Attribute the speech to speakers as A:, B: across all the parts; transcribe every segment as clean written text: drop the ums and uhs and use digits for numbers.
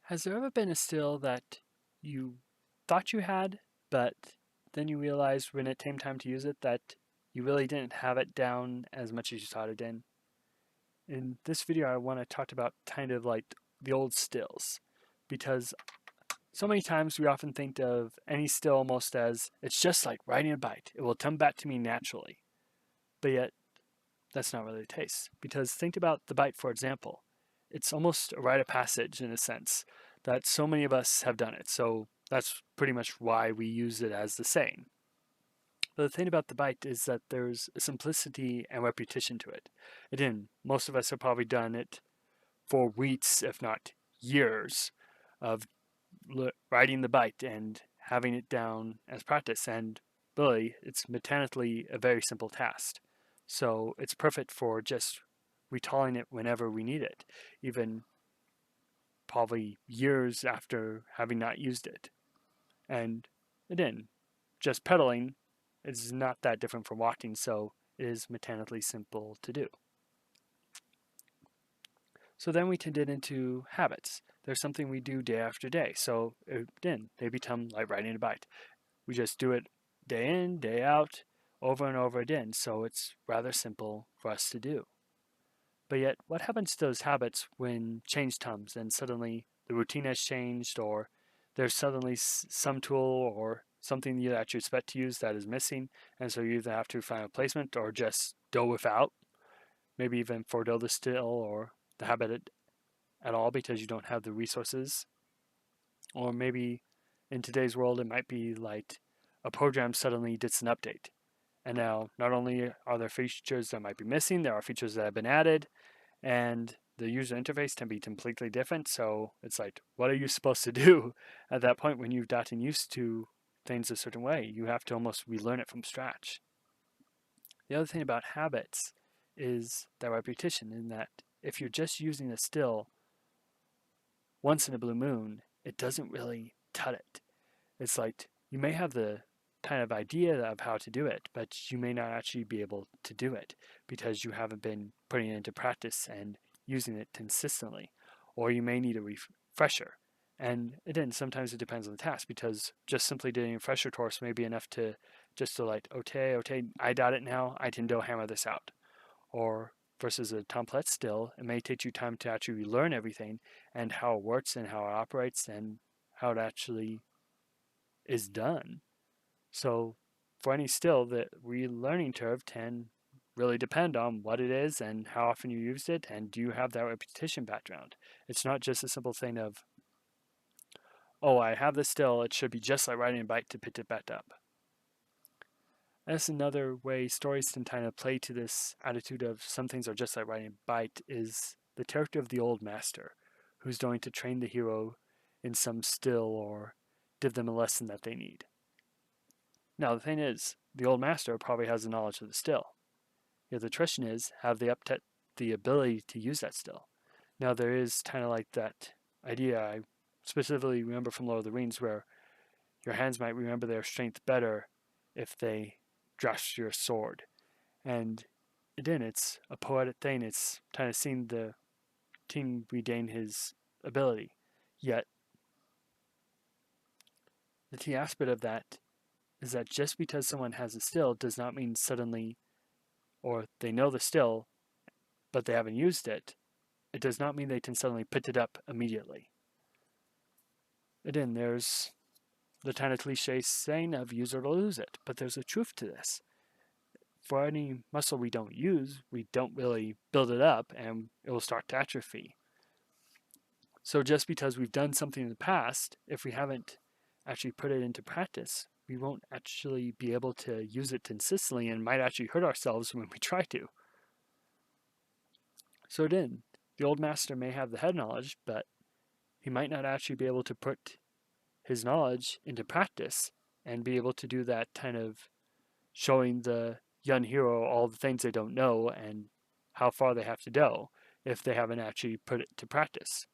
A: Has there ever been a skill that you thought you had, but then you realized when it came time to use it that you really didn't have it down as much as you thought it did? In this video, I want to talk about kind of like the old stills, because so many times we often think of any still almost as it's just like riding a bike. It will come back to me naturally. But yet, that's not really the case. Because think about the bite, for example. It's almost a rite of passage in a sense that so many of us have done it. So that's pretty much why we use it as the saying. But the thing about the bite is that there's a simplicity and repetition to it. Again, most of us have probably done it for weeks, if not years, of riding the bike and having it down as practice. And really, it's mechanically a very simple task. So it's perfect for just retailing it whenever we need it, even probably years after having not used it. And again, just pedaling is not that different from walking, so it is mechanically simple to do. So then we can get into habits. There's something we do day after day. So again, they become like riding a bike. We just do it day in, day out, over and over again. So it's rather simple for us to do. But yet, what happens to those habits when change comes and suddenly the routine has changed, or there's suddenly some tool or something that you expect to use that is missing, and so you either have to find a replacement or just go without, maybe even forego the skill or the habit at all because you don't have the resources. Or maybe in today's world, it might be like a program suddenly gets an update. And now, not only are there features that might be missing, there are features that have been added, and the user interface can be completely different. So it's like, what are you supposed to do at that point when you've gotten used to things a certain way? You have to almost relearn it from scratch. The other thing about habits is that repetition, in that if you're just using a still once in a blue moon, it doesn't really cut it. It's like you may have the kind of idea of how to do it, but you may not actually be able to do it because you haven't been putting it into practice and using it consistently. Or you may need a refresher. And again, sometimes it depends on the task, because just simply doing a refresher course may be enough to just to like, okay, I got it now, I can go hammer this out. Or versus a complex still, it may take you time to actually learn everything and how it works and how it operates and how it actually is done. So for any still, the relearning curve can really depend on what it is and how often you used it, and do you have that repetition background. It's not just a simple thing of, oh, I have this still, it should be just like riding a bike to pick it back up. That's another way stories can kind of play to this attitude of some things are just like riding a bike, is the character of the old master who's going to train the hero in some still or give them a lesson that they need. Now, the thing is, the old master probably has the knowledge of the still. Yet the question is, have they up the ability to use that still? Now, there is kind of like that idea I specifically remember from Lord of the Rings, where your hands might remember their strength better if they grasp your sword. And again, it's a poetic thing. It's kind of seeing the king regain his ability. Yet, the key aspect of that is that just because someone has a still does not mean suddenly, or they know the still, but they haven't used it, it does not mean they can suddenly pick it up immediately. Again, there's the kind of cliche saying of use it or lose it, but there's a truth to this. For any muscle we don't use, we don't really build it up and it will start to atrophy. So just because we've done something in the past, if we haven't actually put it into practice, we won't actually be able to use it consistently and might actually hurt ourselves when we try to. So again, the old master may have the head knowledge, but he might not actually be able to put his knowledge into practice and be able to do that kind of showing the young hero all the things they don't know and how far they have to go if they haven't actually put it to practice.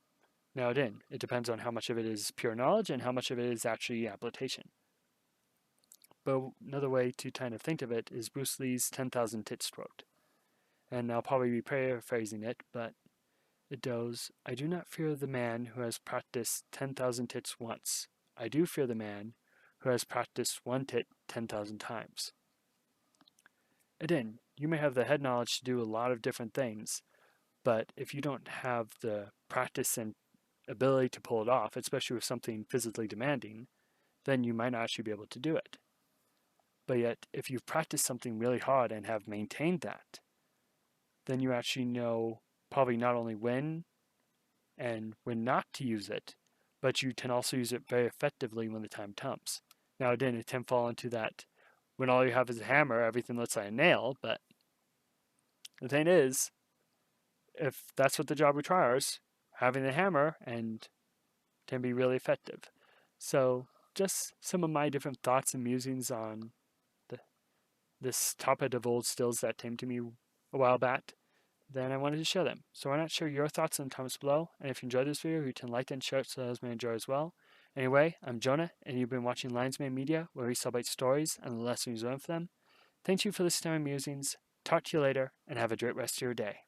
A: Now, again, it depends on how much of it is pure knowledge and how much of it is actually application. But another way to kind of think of it is Bruce Lee's 10,000 ticks quote. And I'll probably be paraphrasing it, but It goes, I do not fear the man who has practiced 10,000 tits once. I do fear the man who has practiced one tit 10,000 times. Again, you may have the head knowledge to do a lot of different things, but if you don't have the practice and ability to pull it off, especially with something physically demanding, then you might not actually be able to do it. But yet, if you've practiced something really hard and have maintained that, then you actually know probably not only when and when not to use it, but you can also use it very effectively when the time comes. Now, again, it can fall into that when all you have is a hammer, everything looks like a nail, but the thing is, if that's what the job requires, having the hammer and can be really effective. So, just some of my different thoughts and musings on this topic of old stills that came to me a while back, then I wanted to share them. So why not share your thoughts in the comments below? And if you enjoyed this video, you can like and share it so others may enjoy as well. Anyway, I'm Jonah, and you've been watching Lionsmade Media, where we celebrate stories and the lessons learned from them. Thank you for listening to my musings. Talk to you later, and have a great rest of your day.